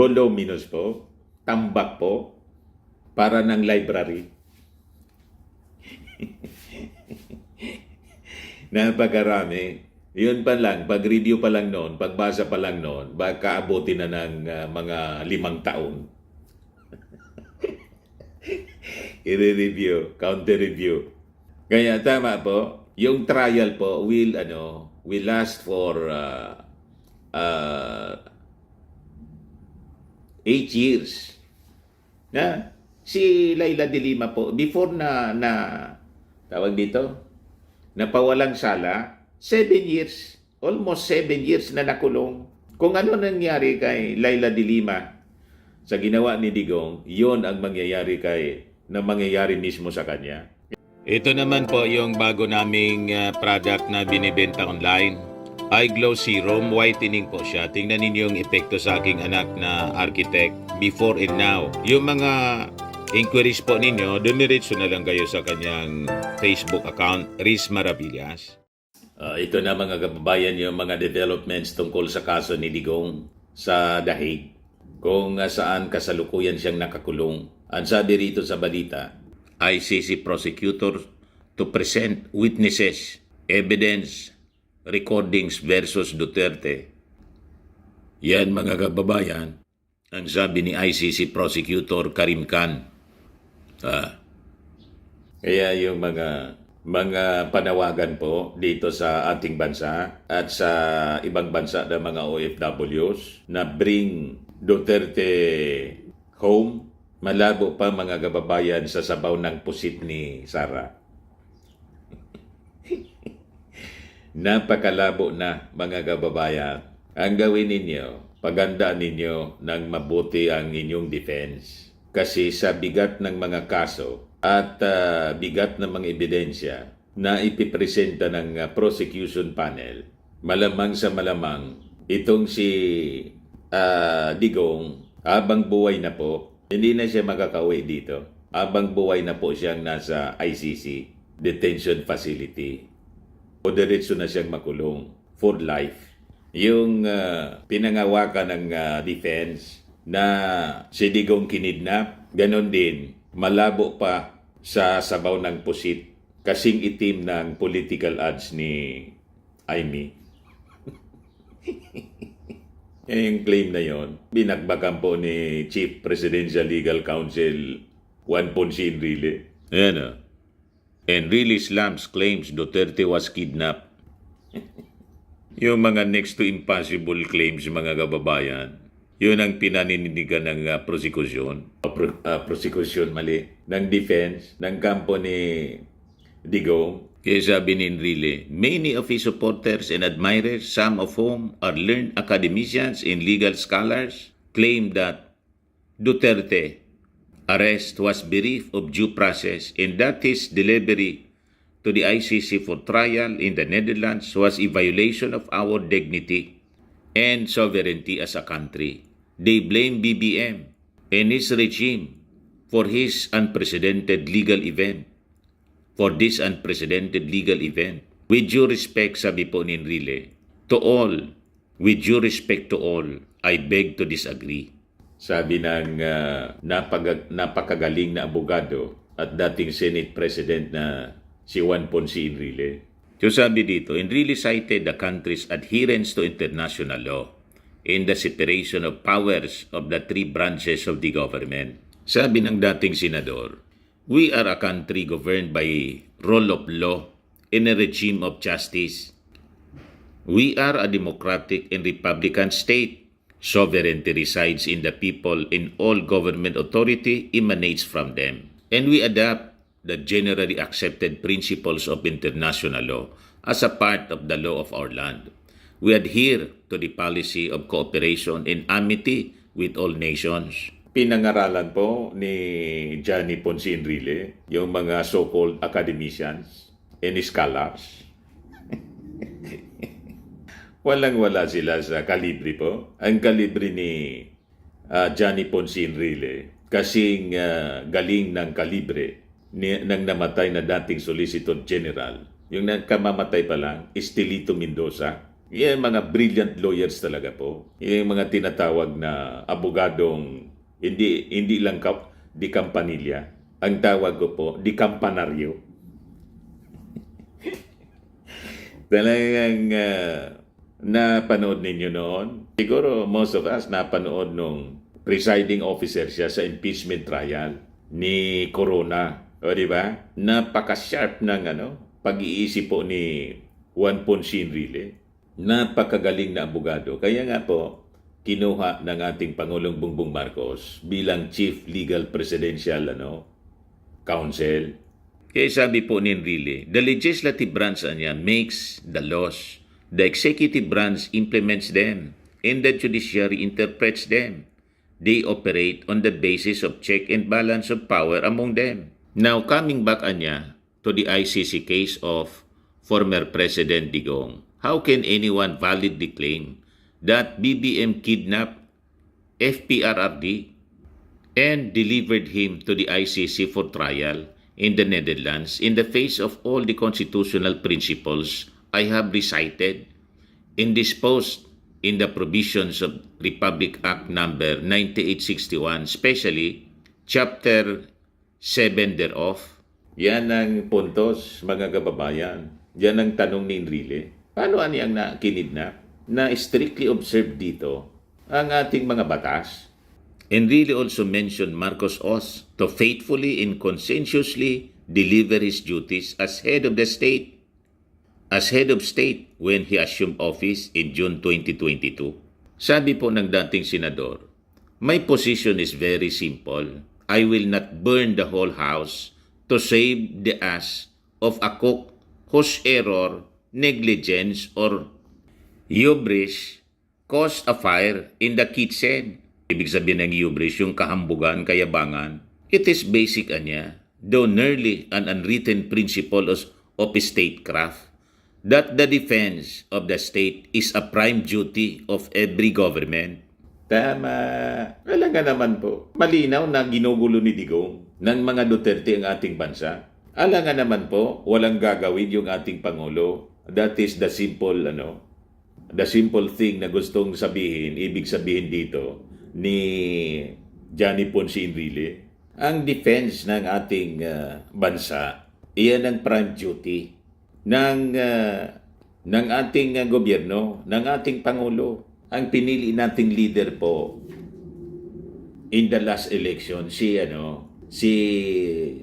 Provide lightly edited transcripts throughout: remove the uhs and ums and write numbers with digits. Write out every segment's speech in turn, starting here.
voluminous po, tambak po, para ng library. Napakarami. Yun pa lang, pag-review pa lang noon, pagbasa pa lang noon, baka abutin na ng mga 5 taon. I-review, counter-review. Kaya tama po, yung trial po will last for 8 years. Na si Laila de Lima po, before na tawag dito, napawalang sala, 7 years, almost 7 years na nakulong. Kung ano nangyari kay Laila de Lima sa ginawa ni Digong, yon ang mangyayari mismo sa kanya. Ito naman po yung bago naming product na binibenta online. Eye Glow Serum, whitening po siya. Tingnan ninyo yung epekto sa aking anak na architect before and now. Yung mga inquiries po ninyo, dumiretso na lang kayo sa kanyang Facebook account, Riz Maravillas. Ito na mga kababayan yung mga developments tungkol sa kaso ni Digong sa The Hague, kung saan kasalukuyan siyang nakakulong. Ang sabi rito sa balita, ICC prosecutor to present witnesses, evidence, recordings versus Duterte. Yan mga kababayan, ang sabi ni ICC prosecutor Karim Khan. Kaya yung mga panawagan po dito sa ating bansa at sa ibang bansa ng mga OFWs na bring Duterte home, malabo pa mga kababayan sa sabaw ng pusit ni Sara. Napakalabo na mga kababayan. Ang gawin ninyo, pagandaan ninyo ng mabuti ang inyong defense. Kasi sa bigat ng mga kaso at bigat ng mga ebidensya na ipipresenta ng prosecution panel, malamang sa malamang itong si Digong, habang buhay na po, hindi na siya makakauwi dito. Habang buhay na po siyang nasa ICC detention facility. O diretso na siyang makulong for life. Yung pinangawakan ng defense na si Digong kinidnap, ganon din, malabo pa sa sabaw ng pusit, kasing itim ng political ads ni Amy. Yung claim na yon, binagbakan po ni Chief Presidential Legal Counsel Juan Ponce Enrile. Ayan Enrile slams claims Duterte was kidnapped. Yung mga next to impossible claims, mga kababayan, yun ang pinanindigan ng prosecution ng defense, ng kampo ni Digong. Kaya sabi ni Enrile, many of his supporters and admirers, some of whom are learned academicians and legal scholars, claim that Duterte arrest was bereft of due process and that his delivery to the ICC for trial in the Netherlands was a violation of our dignity and sovereignty as a country. They blame BBM and his regime for this unprecedented legal event. With due respect, sabi po ni Enrile, with due respect to all, I beg to disagree. Sabi ng napakagaling na abogado at dating Senate President na si Juan Ponce Enrile. So sabi dito, Enrile cited the country's adherence to international law in the separation of powers of the 3 branches of the government. Sabi ng dating senador, we are a country governed by rule of law in a regime of justice. We are a democratic and republican state. Sovereignty resides in the people and all government authority emanates from them. And we adapt the generally accepted principles of international law as a part of the law of our land. We adhere to the policy of cooperation and amity with all nations. Pinangaralan po ni Johnny Ponce Enrile yung mga so-called academicians and scholars. Walang-wala sila sa kalibre po. Ang kalibre ni Johnny Ponce Enrile, kasing galing ng kalibre ng namatay na dating Solicitor General. Yung kamamatay pa lang, Estelito Mendoza. Yan mga brilliant lawyers talaga po. Yung mga tinatawag na abogadong hindi lang di kampanilya. Ang tawag ko po, di kampanaryo. Talagang napanood ninyo noon. Siguro most of us napanood nung presiding officer siya sa impeachment trial ni Corona. O di ba? Napaka-sharp ng pag-iisip po ni Juan Ponce Enrile. Napakagaling na abogado. Kaya nga po, kinuha ng ating Pangulong Bongbong Marcos bilang Chief Legal Presidential Counsel. Kaya sabi po ni Enrile, the legislative branch niya makes the laws. The executive branch implements them, and the judiciary interprets them. They operate on the basis of check and balance of power among them. Now, coming back to the ICC case of former President Digong, how can anyone validly claim that BBM kidnapped FPRRD and delivered him to the ICC for trial in the Netherlands in the face of all the constitutional principles I have recited and disposed in the provisions of Republic Act number 9861, especially Chapter 7 thereof? Yan ang puntos, mga kababayan. Yan ang tanong ni Enrile. Paano aniyang kinidnap? Na strictly observed dito ang ating mga batas. Enrile also mentioned Marcos Oz to faithfully and conscientiously deliver his duties as head of the state. As head of state when he assumed office in June 2022. Sabi po ng dating senador, my position is very simple. I will not burn the whole house to save the ass of a cook whose error, negligence, or hubris caused a fire in the kitchen. Ibig sabihin ng hubris, yung kahambugan, kayabangan. It is basic though nearly an unwritten principle of statecraft, that the defense of the state is a prime duty of every government. Tama. Alam nga naman po, malinaw na ginugulo ni Digong ng mga Duterte ang ating bansa. Alam nga naman po, walang gagawin yung ating Pangulo. That is the simple thing na gustong sabihin, ibig sabihin dito ni Johnny Ponce Enrile. Ang defense ng ating bansa, iyan ang prime duty ng ating gobyerno, ng ating Pangulo. Ang pinili nating leader po in the last election, si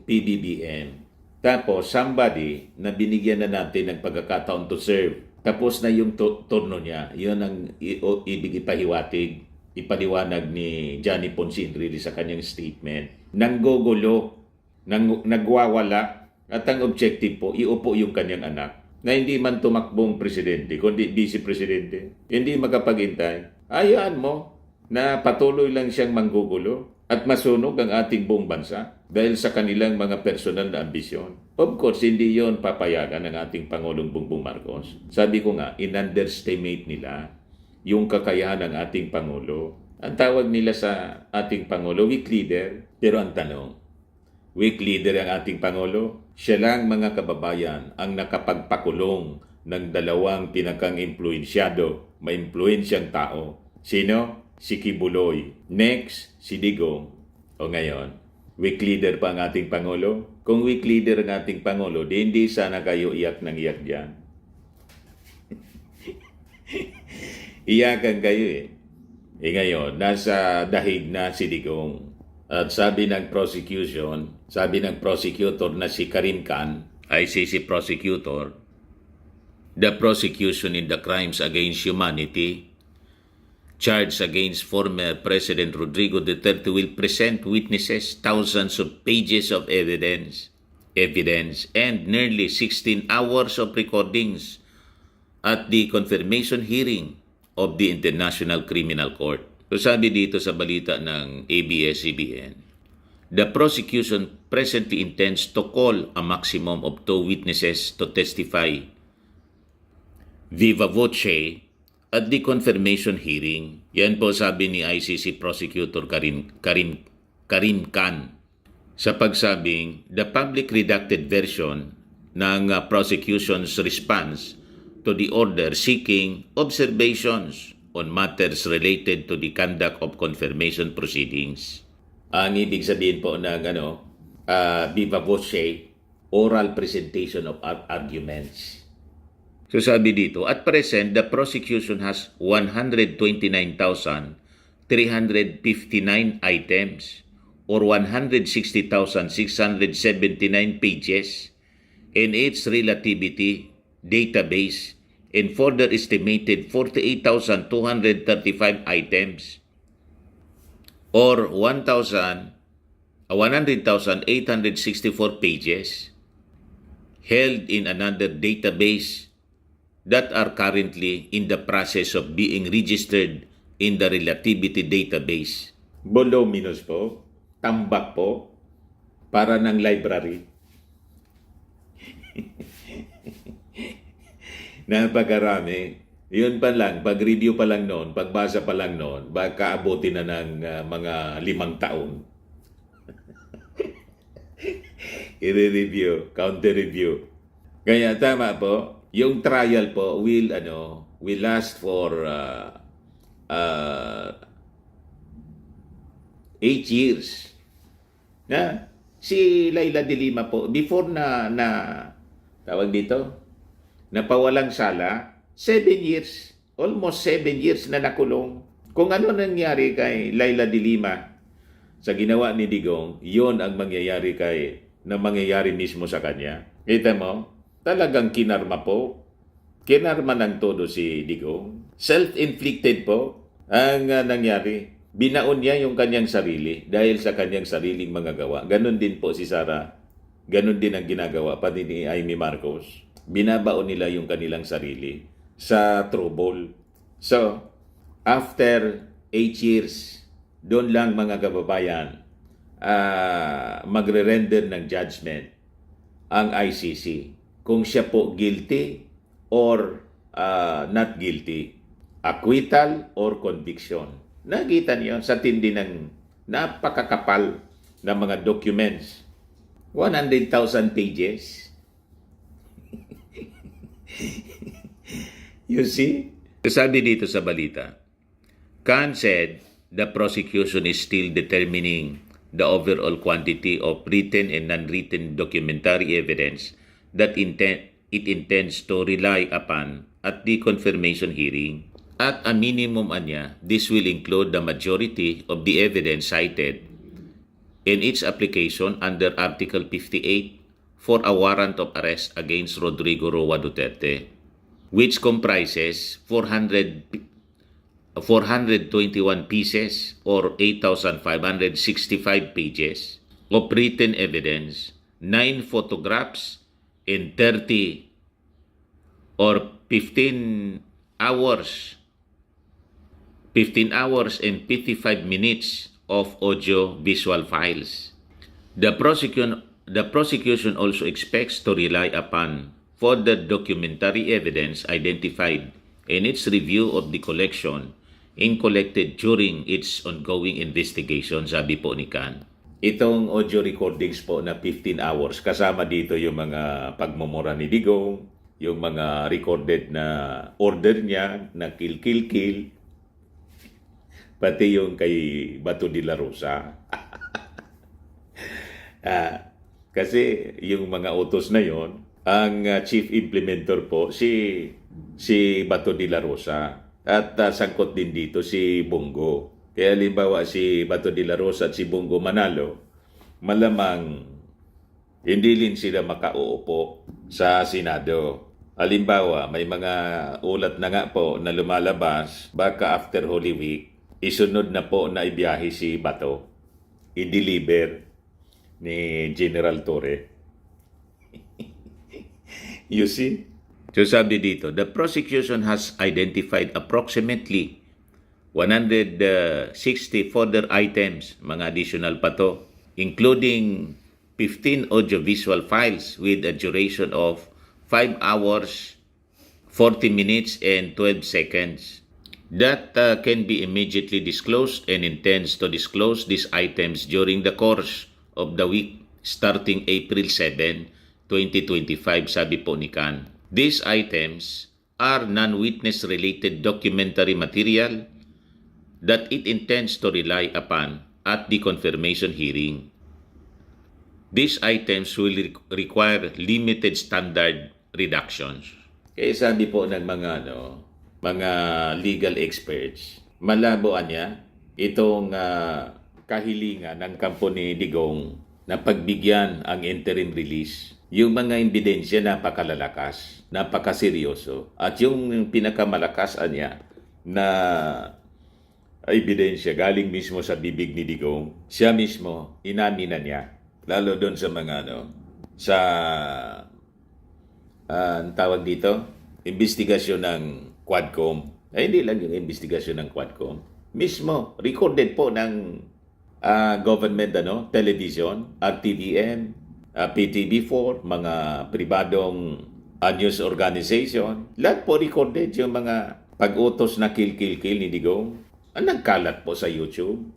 PBBM. Tapos, somebody na binigyan na natin ng pagkakataon to serve. Tapos na yung turno niya. Yun ang ibig ipaliwanag ni Johnny Ponce Enrile sa kanyang statement. Nanggugulo, nagwawala, at ang objective po, iupo yung kanyang anak na hindi man tumakbong presidente, kundi vice presidente. Hindi makapagintay. Hayaan mo na patuloy lang siyang manggugulo at masunog ang ating buong bansa dahil sa kanilang mga personal na ambisyon. Of course, hindi yon papayagan ng ating Pangulong Bongbong Marcos. Sabi ko nga, in-underestimate nila yung kakayahan ng ating Pangulo. Ang tawag nila sa ating Pangulo, weak leader. Pero ang tanong, weak leader ang ating Pangulo? Siya lang, mga kababayan, ang nakapagpakulong ng dalawang pinakang-impluensyado, maimpluensyang tao. Sino? Si Kibuloy. Next, si Digong. O ngayon, weak leader pa ang ating Pangulo? Kung weak leader ang ating Pangulo, di hindi sana kayo iyak ng iyak dyan. Iyakan kayo eh. Ngayon, nasa dahig na si Digong. At sabi ng prosecutor na si Karim Khan, ICC prosecutor, the prosecution in the crimes against humanity charged against former President Rodrigo Duterte will present witnesses, thousands of pages of evidence, and nearly 16 hours of recordings at the confirmation hearing of the International Criminal Court. So sabi dito sa balita ng ABS-CBN, the prosecution presently intends to call a maximum of 2 witnesses to testify viva voce at the confirmation hearing. Yan po sabi ni ICC Prosecutor Karim Khan sa pagsabing the public redacted version ng prosecution's response to to the order seeking observations on matters related to the conduct of confirmation proceedings. Ang ibig sabihin po ng viva voce, oral presentation of arguments. So sabi dito, at present, the prosecution has 129,359 items or 160,679 pages in its relativity database and further estimated 48,235 items or 100,864 pages held in another database that are currently in the process of being registered in the relativity database. Voluminous po, tambak po, para ng library. Napakarami. Yun pa lang, pag-review pa lang noon, pagbasa pa lang noon, baka abutin na ng mga 5 taon. I-review, counter-review. Kaya tama po, yung trial po will last for 8 years. Na si Laila de Lima po before na tawag dito, napawalang sala, 7 years, almost 7 years na nakulong. Kung ano nangyari kay Laila de Lima sa ginawa ni Digong, yon ang mangyayari mangyayari mismo sa kanya. Kita mo? Talagang kinarma po. Kinarma ng todo si Digong. Self-inflicted po ang nangyari. Binaon niya yung kanyang sarili dahil sa kanyang sariling mga gawa. Ganon din po si Sara. Ganon din ang ginagawa pati ni Amy Marcos. Binabaon nila yung kanilang sarili sa trouble. So, after 8 years, doon lang mga kababayan magre-render ng judgment ang ICC kung siya po guilty or not guilty, acquittal or conviction. Nakita niyo sa tindi ng napakakapal na mga documents. 100,000 pages. You see? Sabi dito sa balita, Khan said the prosecution is still determining the overall quantity of written and non-written documentary evidence that it intends to rely upon at the confirmation hearing. At a minimum anya, this will include the majority of the evidence cited in its application under Article 58 for a warrant of arrest against Rodrigo Roa Duterte, which comprises 421 pieces or 8,565 pages of written evidence, 9 photographs, and 30 or 15 hours and 55 minutes of audio-visual files. The prosecution also expects to rely upon further documentary evidence identified in its review of the collection and collected during its ongoing investigation, sabi po ni Khan. Itong audio recordings po na 15 hours, kasama dito yung mga pagmumura ni Digong, yung mga recorded na order niya na kill, pati yung kay Bato de la Rosa. Kasi yung mga utos na yon, ang chief implementer po si Bato de la Rosa. At sangkot din dito si Bongo. Kaya halimbawa si Bato de la Rosa at si Bongo manalo, malamang hindi din sila makauupo sa Senado. Halimbawa, may mga ulat na nga po na lumalabas, baka after Holy Week, isunod na po na ibiyahe si Bato. I-deliver ni General Torre. You see? So sabi dito, the prosecution has identified approximately 160 further items, mga additional pa to, including 15 audiovisual files with a duration of 5 hours, 40 minutes, and 12 seconds. That can be immediately disclosed and intends to disclose these items during the course of the week starting April 7, 2025, sabi po ni Khan. These items are non-witness related documentary material that it intends to rely upon at the confirmation hearing. These items will require limited standard reductions. Kaya sabi po ng mga legal experts, malabo niya itong kahilingan ng kampo ni Digong na pagbigyan ang interim release. Yung mga ebidensya napakalalakas, napakaseryoso. At yung pinakamalakas niya na ebidensya galing mismo sa bibig ni Digong, siya mismo inamin na niya. Lalo doon sa mga ang tawag dito, investigasyon ng Quadcom. Ay, hindi lang yung investigasyon ng Quadcom. Mismo, recorded po ng government television, RTVM, PTV4, mga pribadong news organization. Lahat po recorded yung mga pag-utos na kill ni Digong. Ang nagkalat po sa YouTube.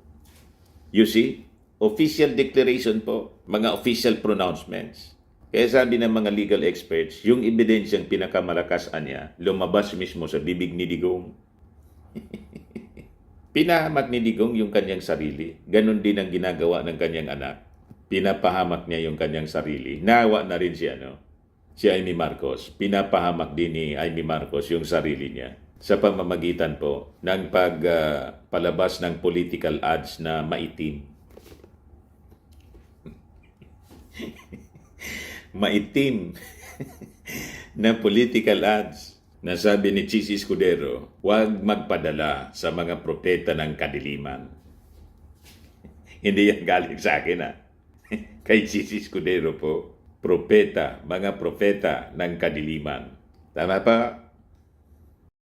You see? Official declaration po, mga official pronouncements. Kaya sabi ng mga legal experts, yung ebidensyang pinakamalakas niya, lumabas mismo sa bibig ni Digong. Pinahamak ni Digong yung kanyang sarili. Ganon din ang ginagawa ng kanyang anak. Pinapahamak niya yung kanyang sarili. Nawa na rin si Amy Marcos. Pinapahamak din ni Amy Marcos yung sarili niya sa pamamagitan po ng pagpalabas ng political ads na maitim. Maitim na political ads na sabi ni Chis Escudero, huwag magpadala sa mga propeta ng kadiliman. Hindi yan galing sa akin Kay Chis Escudero po, propeta, mga propeta ng kadiliman. Tama pa?